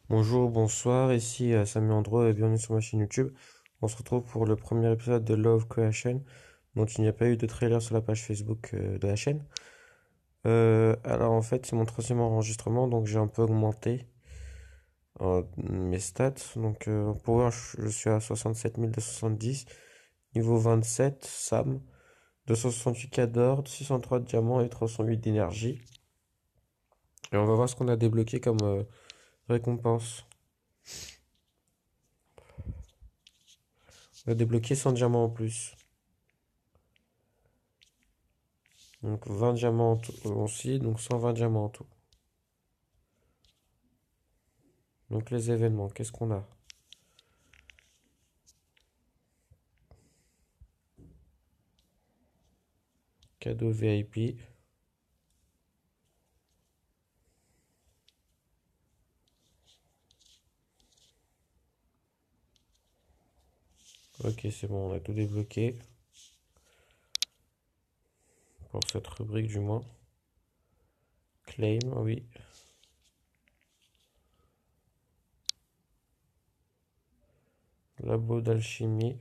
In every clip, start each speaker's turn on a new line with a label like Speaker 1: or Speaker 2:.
Speaker 1: Bonjour, bonsoir, ici Samy Andro et bienvenue sur ma chaîne YouTube. On se retrouve pour le premier épisode de Love Creation, dont il n'y a pas eu de trailer sur la page Facebook de la chaîne. Alors en fait, c'est mon troisième enregistrement, donc j'ai un peu augmenté mes stats. Donc en Power, je suis à 67 270, niveau 27, Sam, 268 k d'or, 603 de diamants et 308 d'énergie. Et on va voir ce qu'on a débloqué comme récompense. On a débloqué 100 diamants en plus. Donc 20 diamants en tout, aussi, donc 120 diamants en tout. Donc les événements, qu'est-ce qu'on a? Cadeau VIP. Ok, c'est bon, on a tout débloqué. Pour cette rubrique du moins. Claim, oui. Labo d'alchimie.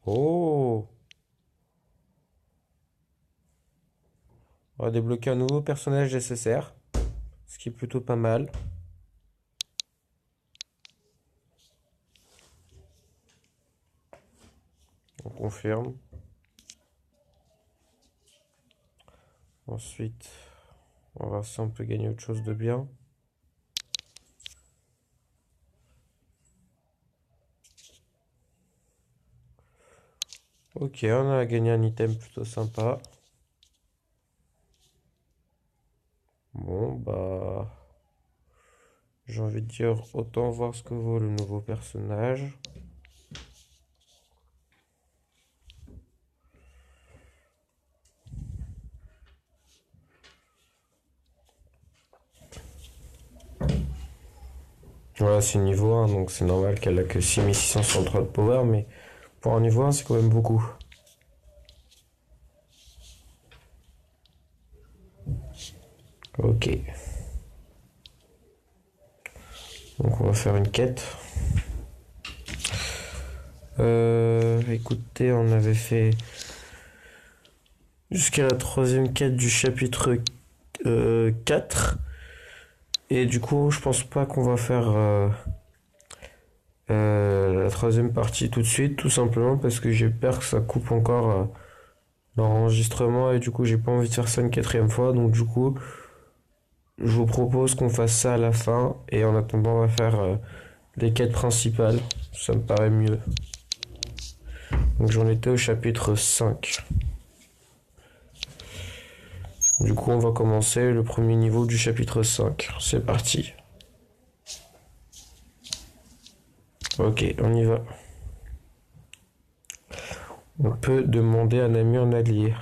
Speaker 1: Oh! On va débloquer un nouveau personnage nécessaire. Ce qui est plutôt pas mal. On confirme. Ensuite, on va voir si on peut gagner autre chose de bien. Ok, on a gagné un item plutôt sympa. Bon, bah... J'ai envie de dire, autant voir ce que vaut le nouveau personnage. Voilà, c'est niveau 1, donc c'est normal qu'elle a que 6663 de power, mais pour un niveau 1, c'est quand même beaucoup. Ok. Donc on va faire une quête. Écoutez, on avait fait jusqu'à la troisième quête du chapitre 4. Et du coup, je pense pas qu'on va faire la troisième partie tout de suite, tout simplement parce que j'ai peur que ça coupe encore l'enregistrement et du coup, j'ai pas envie de faire ça une quatrième fois. Donc du coup, je vous propose qu'on fasse ça à la fin et en attendant, on va faire les quêtes principales. Ça me paraît mieux. Donc j'en étais au chapitre 5. Du coup, on va commencer le premier niveau du chapitre 5. C'est parti. Ok, on y va. On peut demander un ami en allié.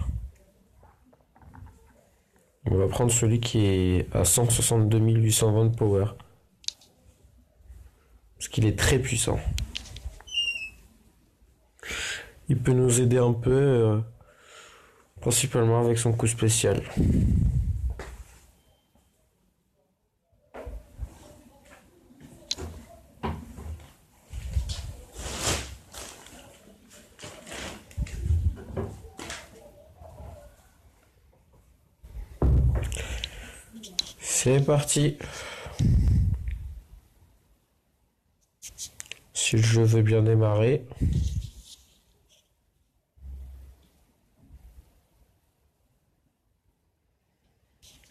Speaker 1: On va prendre celui qui est à 162 820 de power. Parce qu'il est très puissant. Il peut nous aider un peu, principalement avec son coup spécial. C'est parti. Si le jeu veut bien démarrer.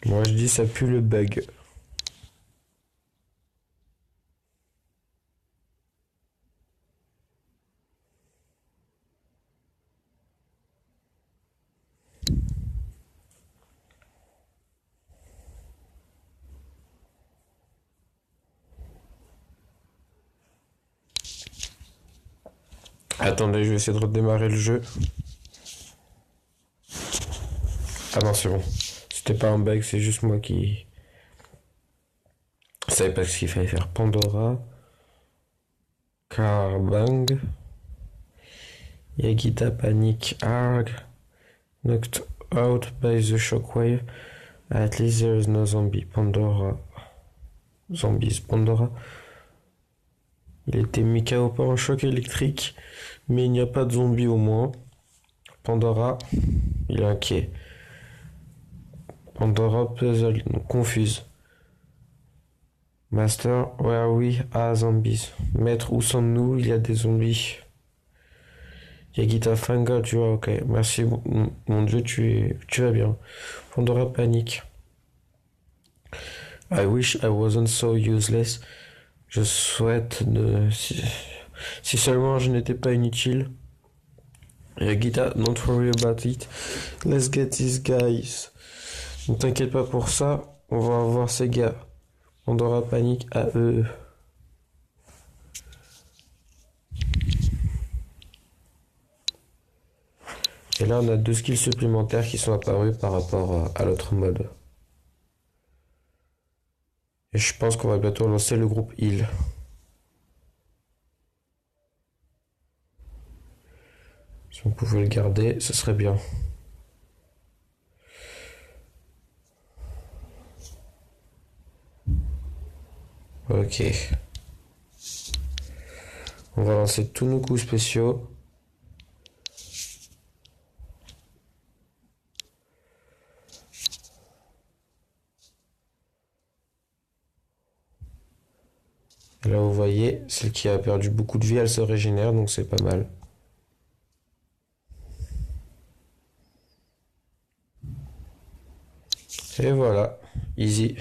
Speaker 1: Moi je dis ça pue le bug. Attendez, je vais essayer de redémarrer le jeu. Ah non, c'est bon. C'était pas un bug, c'est juste moi qui... Je savais pas ce qu'il fallait faire. Pandora. Carbang. Yagita panic hard, knocked out by the shockwave. At least there is no zombie. Pandora. Zombies. Pandora. Il a été mis KO par un choc électrique, mais il n'y a pas de zombie au moins. Pandora, il est inquiet. Pandora puzzle, confuse. Master, where are we? Ah, zombies. Maître, où sommes-nous? Il y a des zombies. Yagita, thank God, tu vois, ok. Merci, mon Dieu, tu vas bien. Pandora panique. I wish I wasn't so useless. Je souhaite de... Si seulement je n'étais pas inutile. Yagita, don't worry about it. Let's get these guys. Ne t'inquiète pas pour ça, on va avoir ces gars. Pandora panique à eux. Et là, on a 2 skills supplémentaires qui sont apparus par rapport à l'autre mode. Et je pense qu'on va bientôt lancer le groupe heal. Si on pouvait le garder, ce serait bien. Ok. On va lancer tous nos coups spéciaux. Et là, vous voyez, celle qui a perdu beaucoup de vie, elle se régénère, donc c'est pas mal. Et voilà, easy.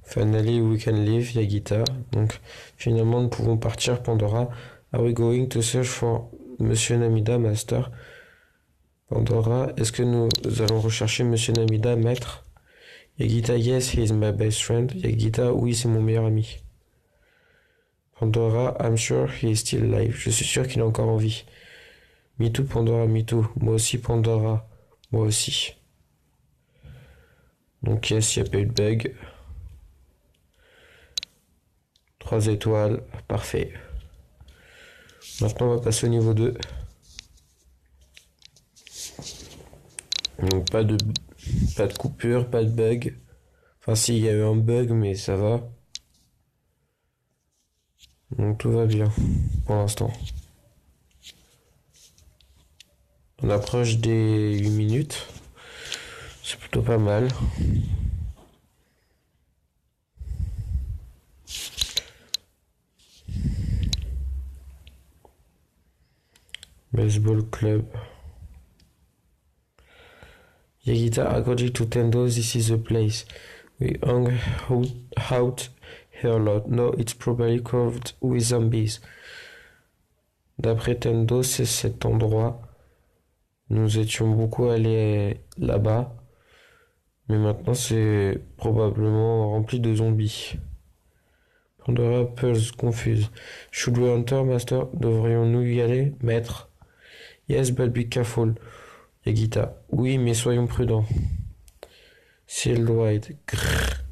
Speaker 1: Finally, we can leave, Yagita. Donc, finalement, nous pouvons partir, Pandora. Are we going to search for Monsieur Namida, Master? Pandora, est-ce que nous allons rechercher Monsieur Namida, Maître? Yagita, yes, he is my best friend. Yagita, oui, c'est mon meilleur ami. Pandora, I'm sure he is still alive. Je suis sûr qu'il est encore en vie. Me too, Pandora, me too. Moi aussi, Pandora. Moi aussi. Donc, yes, il n'y a pas eu de bug. 3 étoiles, parfait. Maintenant, on va passer au niveau 2. Donc, pas de coupure, pas de bug. Enfin, si, il y a eu un bug, mais ça va. Donc, tout va bien, pour l'instant. On approche des 8 minutes. C'est plutôt pas mal. Baseball club. Yagita, according to Tendo, this is the place. We hung out here a lot. No, it's probably covered with zombies. D'après Tendo, c'est cet endroit. Nous étions beaucoup allés là-bas. Mais maintenant, c'est probablement rempli de zombies. Pandora Pulse confuse. Should we enter, Master? Devrions-nous y aller, Maître? Yes, but be careful. Yagita. Oui, mais soyons prudents. Sealed wide. Grrr.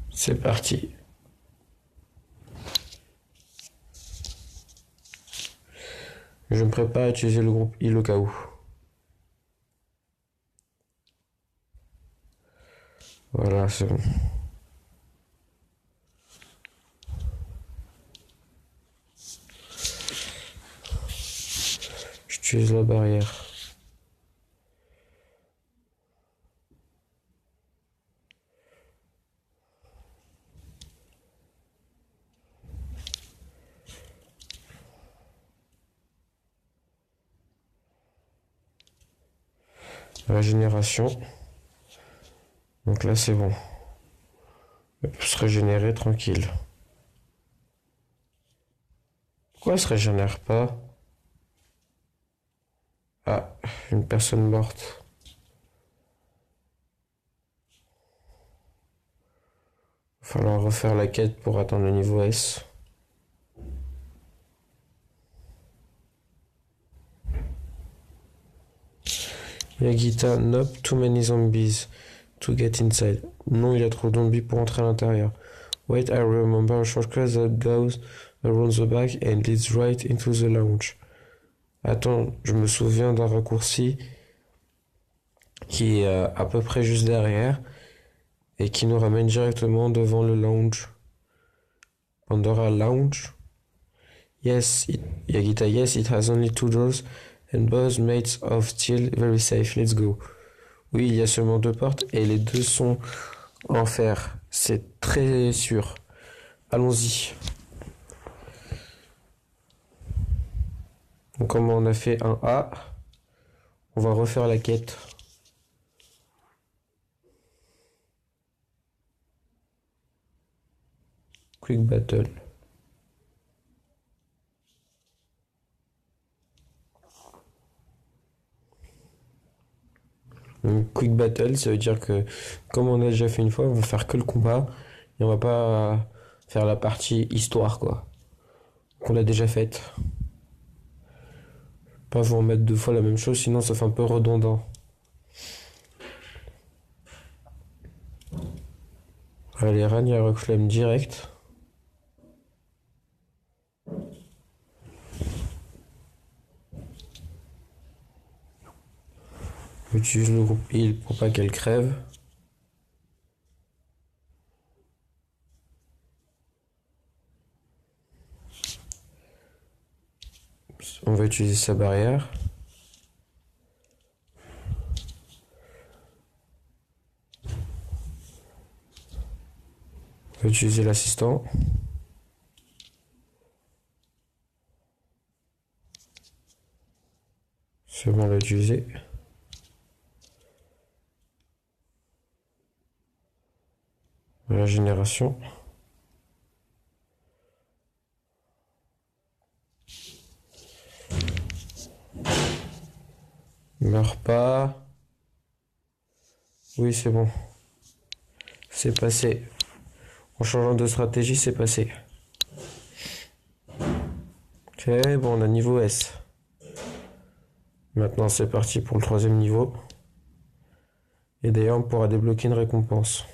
Speaker 1: C'est parti. Je me prépare à utiliser le groupe heal au cas où. Voilà, c'est bon. J'utilise la barrière. Régénération. Donc là, c'est bon. Elle peut se régénérer tranquille. Pourquoi elle se régénère pas? Ah, une personne morte. Il va falloir refaire la quête pour atteindre le niveau S. Yagita, nope, too many zombies to get inside. Non, il y a trop de zombies pour entrer à l'intérieur. Wait, I remember a shortcut that goes around the back and leads right into the lounge. Attends, je me souviens d'un raccourci qui est à peu près juste derrière et qui nous ramène directement devant le lounge. Pandora Lounge. Yagita, yes, it has only 2 doors and both made of steel, very safe, let's go. Oui, il y a seulement 2 portes et les 2 sont en fer. C'est très sûr. Allons-y. Donc, comme on a fait un A, on va refaire la quête. Quick Battle. Donc, Quick Battle, ça veut dire que comme on a déjà fait une fois, on va faire que le combat et on va pas faire la partie histoire, quoi. Qu'on l'a déjà faite. Pas vous remettre 2 fois la même chose, sinon ça fait un peu redondant. Allez, Rania Reclaim direct. On utilise le groupe heal pour pas qu'elle crève. On va utiliser sa barrière. On va utiliser l'assistant. C'est bon, on l'a utilisé. La génération. Meurs pas. Oui, c'est bon. C'est passé. En changeant de stratégie, c'est passé. Ok, bon, on a niveau S. Maintenant, c'est parti pour le 3e niveau. Et d'ailleurs, on pourra débloquer une récompense.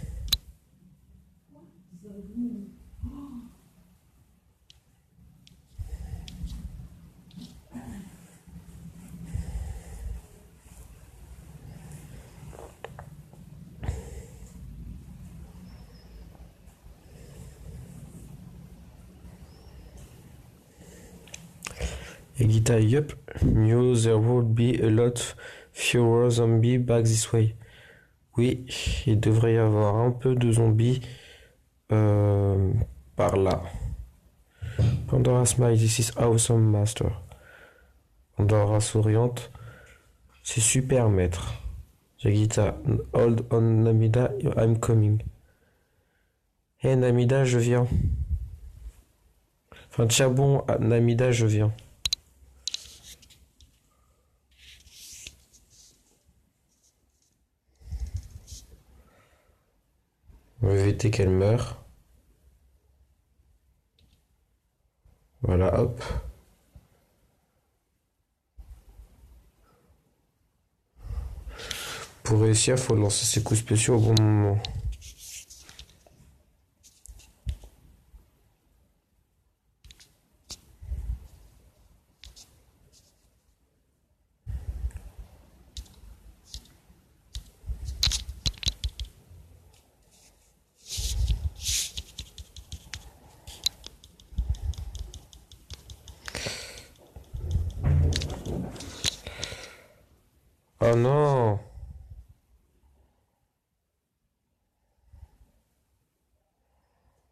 Speaker 1: Et Gita, yup, knew there would be a lot fewer zombies back this way. Oui, il devrait y avoir un peu de zombies par là. Pandora smile, this is awesome, master. Pandora souriante, c'est super, maître. Yagita, hold on Namida, I'm coming. Hey Namida, je viens. Enfin, Tchabon, Namida, je viens. On va éviter qu'elle meure. Voilà, hop. Pour réussir, il faut lancer ses coups spéciaux au bon moment. Oh non!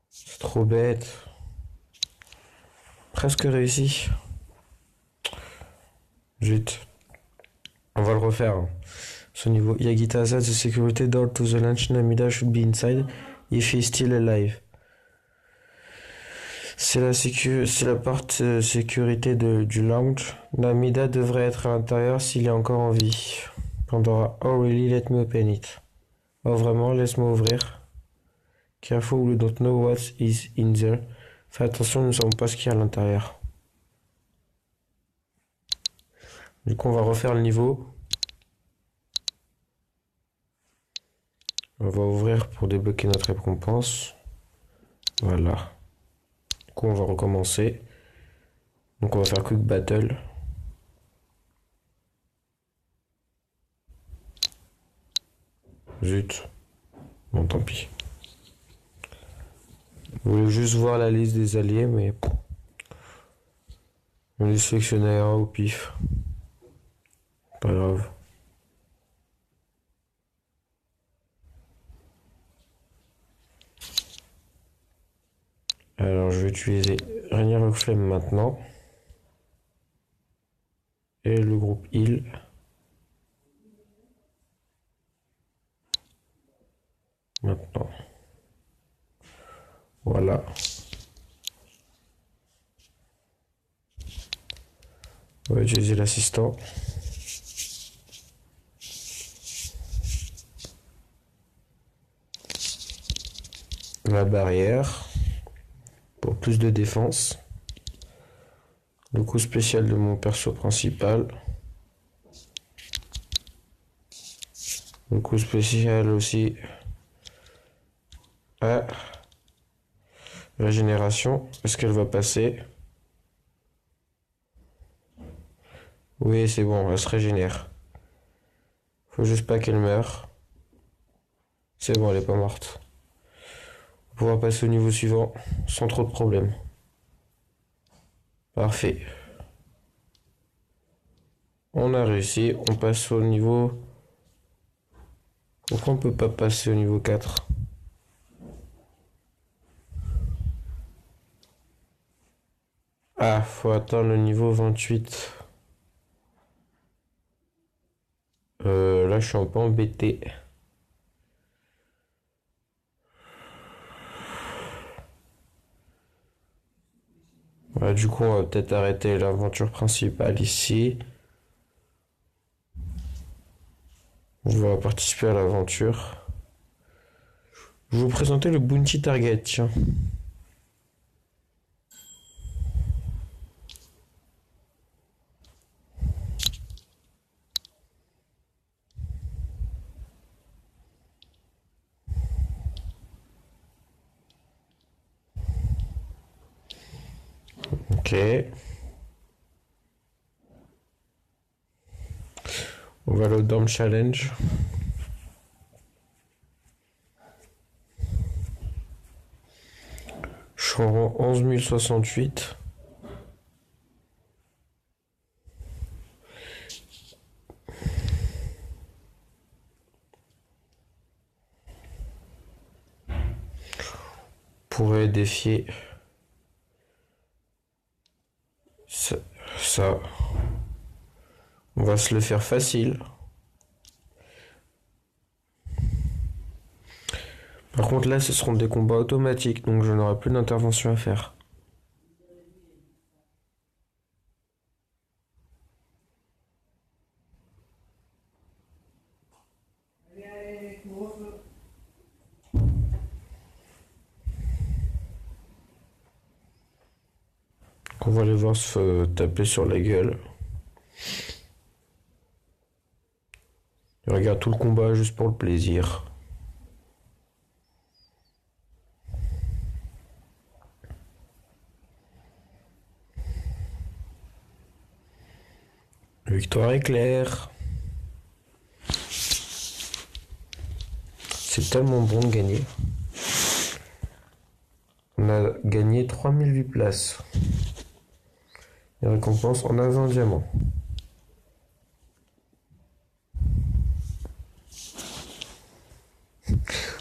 Speaker 1: C'est trop bête. Presque réussi. Zut. On va le refaire. Ce niveau. Yagita said the security door to the lunch Namida should be inside if he's still alive. C'est la porte sécurité du lounge. Namida devrait être à l'intérieur s'il est encore en vie. Pandora, oh really, let me open it. Oh vraiment, laisse-moi ouvrir. Careful, we don't know what is in there. Fais attention, nous ne savons pas ce qu'il y a à l'intérieur. Du coup, on va refaire le niveau. On va ouvrir pour débloquer notre récompense. Voilà. Du coup, on va recommencer. Donc, on va faire Quick Battle. Zut. Bon, tant pis. Je voulais juste voir la liste des alliés, mais on les sélectionner un au pif. Pas grave. Alors, je vais utiliser Rainier Flemme maintenant. Et le groupe Heal. Maintenant. Voilà. On va utiliser l'assistant. La barrière. Pour plus de défense. Le coup spécial de mon perso principal. Le coup spécial aussi. Ah. Régénération. Est-ce qu'elle va passer? Oui, c'est bon, elle se régénère. Faut juste pas qu'elle meure. C'est bon, elle est pas morte. On va pouvoir passer au niveau suivant sans trop de problèmes. Parfait. On a réussi, on passe au niveau... Pourquoi on peut pas passer au niveau 4? Ah, faut atteindre le niveau 28. Là, je suis un peu embêté. Ouais, du coup, on va peut-être arrêter l'aventure principale ici. On va participer à l'aventure. Je vais vous présenter le Bounty Target, tiens. Ok. On va au Dorm Challenge. Je suis en rang 11068. Pourrait défier ça. On va se le faire facile. Par contre là ce seront des combats automatiques donc je n'aurai plus d'intervention à faire. On va aller voir se taper sur la gueule. Je regarde tout le combat juste pour le plaisir. La victoire est claire. C'est tellement bon de gagner. On a gagné 3008 places. Les récompenses, on a 20 diamants. Vous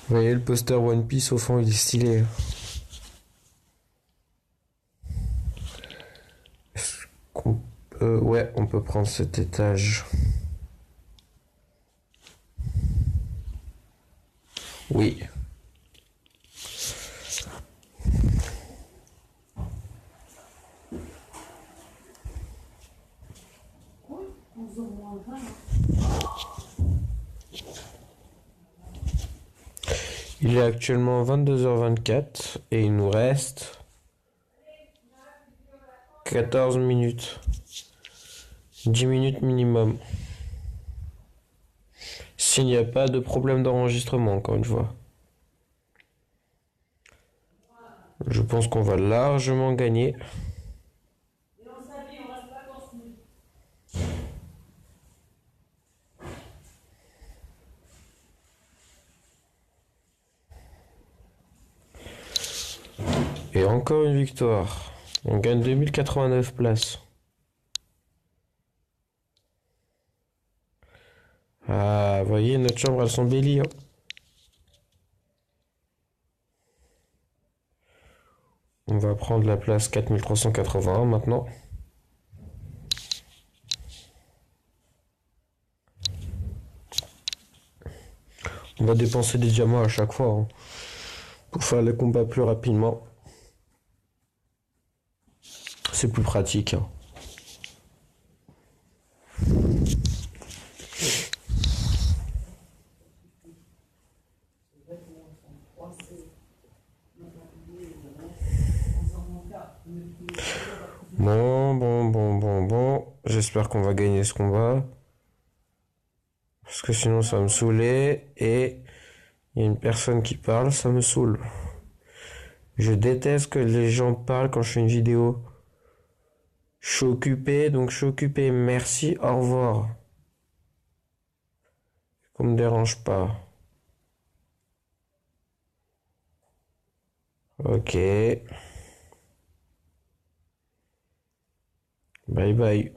Speaker 1: voyez le poster One Piece au fond, il est stylé. Ouais, on peut prendre cet étage. Oui. Il est actuellement 22h24 et il nous reste 14 minutes. 10 minutes minimum. S'il n'y a pas de problème d'enregistrement, encore une fois. Je pense qu'on va largement gagner. Et encore une victoire. On gagne 2089 places. Ah, vous voyez, notre chambre, elle s'embellit, hein. On va prendre la place 4381 maintenant. On va dépenser des diamants à chaque fois, hein, pour faire les combats plus rapidement. C'est plus pratique, hein. Bon. J'espère qu'on va gagner ce combat. Parce que sinon ça va me saouler. Et il y a une personne qui parle, ça me saoule. Je déteste que les gens parlent quand je fais une vidéo. Je suis occupé, donc je suis occupé. Merci, au revoir. Qu'on me dérange pas. Ok. Bye bye.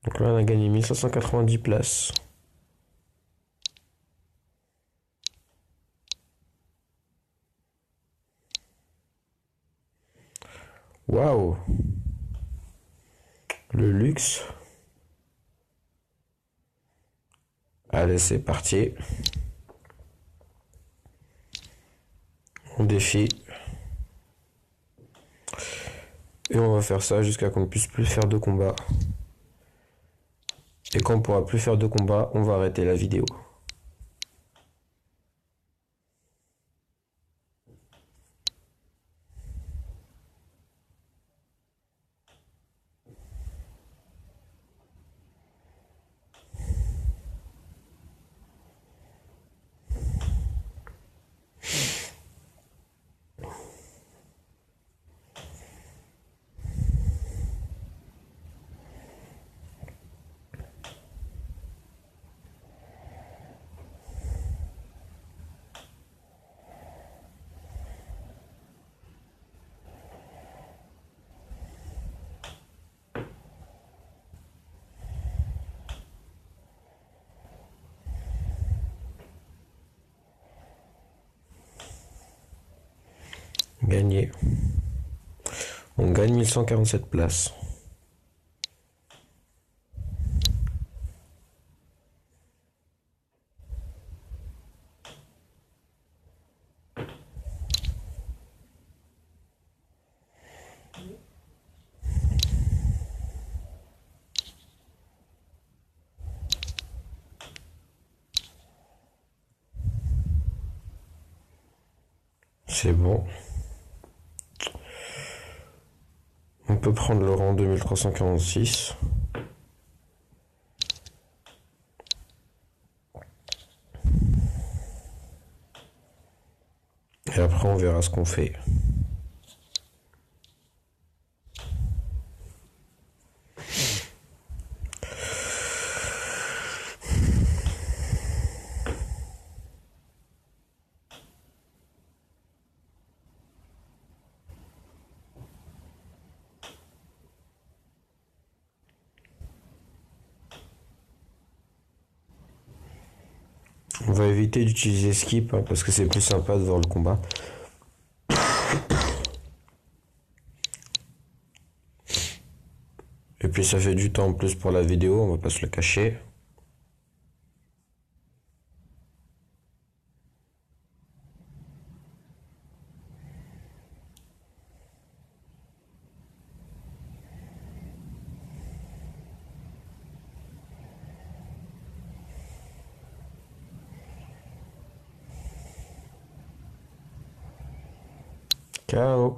Speaker 1: Donc là, on a gagné 1590 places. Waouh. Le luxe. Allez, c'est parti. On défie. Et on va faire ça jusqu'à qu'on ne puisse plus faire de combat. Et quand on pourra plus faire de combat, on va arrêter la vidéo. Gagné. On gagne 1147 places. C'est bon. On peut prendre le rang 2346. Et après, on verra ce qu'on fait. On va éviter d'utiliser skip, hein, parce que c'est plus sympa de voir le combat. Et puis ça fait du temps en plus pour la vidéo, on va pas se le cacher. KO.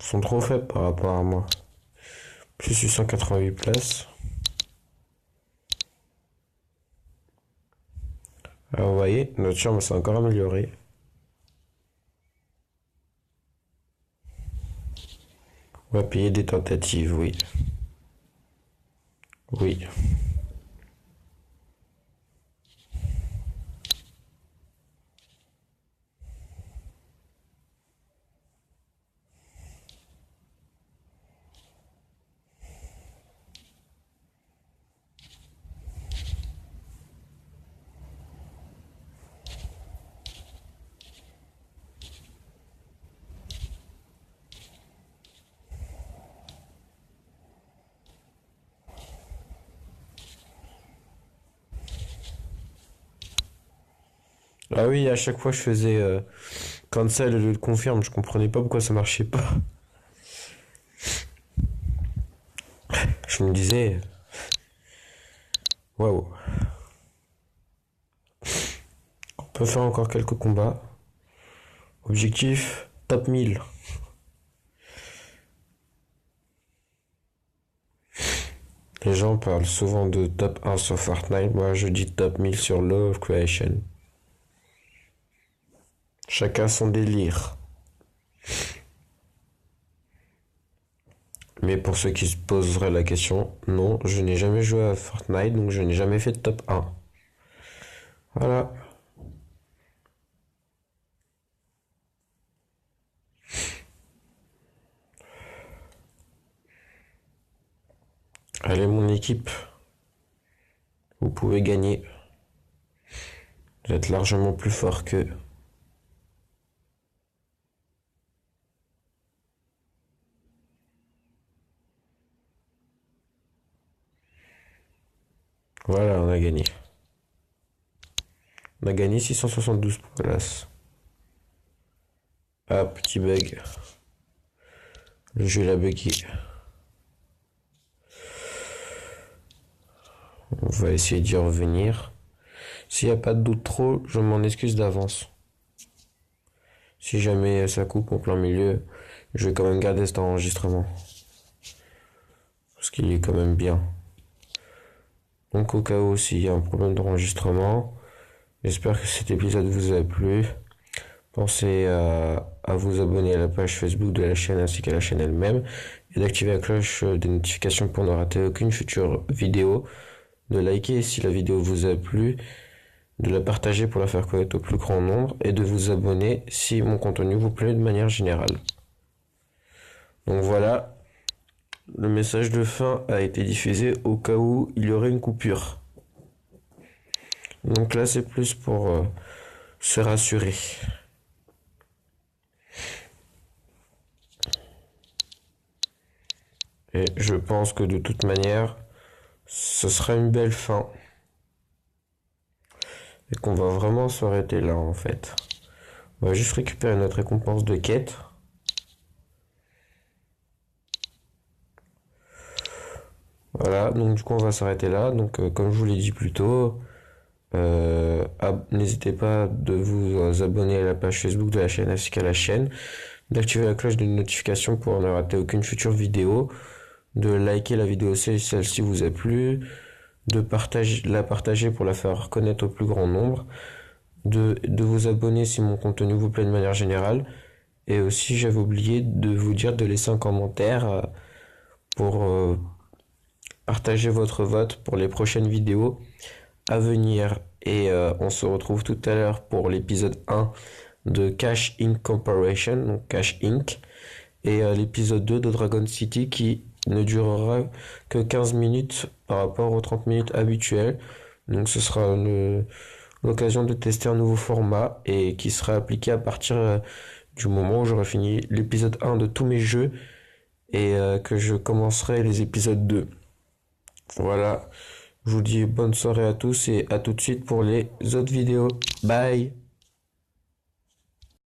Speaker 1: Ils sont trop faibles par rapport à moi. Plus 888 places. Alors, vous voyez, notre chambre s'est encore améliorée. On va payer des tentatives, oui. Oui. Ah oui, à chaque fois je faisais cancel au lieu de confirme, je comprenais pas pourquoi ça marchait pas. Je me disais, waouh, on peut faire encore quelques combats. Objectif, top 1000. Les gens parlent souvent de top 1 sur Fortnite, moi je dis top 1000 sur Law of Creation. Chacun son délire. Mais pour ceux qui se poseraient la question, non, je n'ai jamais joué à Fortnite, donc je n'ai jamais fait de top 1. Voilà. Allez mon équipe, vous pouvez gagner. Vous êtes largement plus fort qu'eux. Voilà, on a gagné. On a gagné 672 places. Ah, petit bug. Le jeu l'a bugué. On va essayer d'y revenir. S'il n'y a pas de doute trop, je m'en excuse d'avance. Si jamais ça coupe en plein milieu, je vais quand même garder cet enregistrement. Parce qu'il est quand même bien. Donc au cas où s'il y a un problème d'enregistrement, j'espère que cet épisode vous a plu. Pensez à vous abonner à la page Facebook de la chaîne ainsi qu'à la chaîne elle-même et d'activer la cloche des notifications pour ne rater aucune future vidéo, de liker si la vidéo vous a plu, de la partager pour la faire connaître au plus grand nombre et de vous abonner si mon contenu vous plaît de manière générale. Donc voilà, le message de fin a été diffusé au cas où il y aurait une coupure. Donc là c'est plus pour se rassurer. Et je pense que de toute manière, ce sera une belle fin. Et qu'on va vraiment s'arrêter là en fait. On va juste récupérer notre récompense de quête. Voilà, donc du coup on va s'arrêter là. Donc comme je vous l'ai dit plus tôt, n'hésitez pas de vous abonner à la page Facebook de la chaîne ainsi qu'à la chaîne, d'activer la cloche de notification pour ne rater aucune future vidéo, de liker la vidéo si celle-ci vous a plu, de la partager pour la faire connaître au plus grand nombre, de vous abonner si mon contenu vous plaît de manière générale, et aussi j'avais oublié de vous dire de laisser un commentaire pour partager votre vote pour les prochaines vidéos à venir. Et on se retrouve tout à l'heure pour l'épisode 1 de Cash Inc. Corporation, donc Cash Inc. Et l'épisode 2 de Dragon City qui ne durera que 15 minutes par rapport aux 30 minutes habituelles. Donc ce sera l'occasion de tester un nouveau format et qui sera appliqué à partir du moment où j'aurai fini l'épisode 1 de tous mes jeux et que je commencerai les épisodes 2. Voilà, je vous dis bonne soirée à tous et à tout de suite pour les autres vidéos. Bye!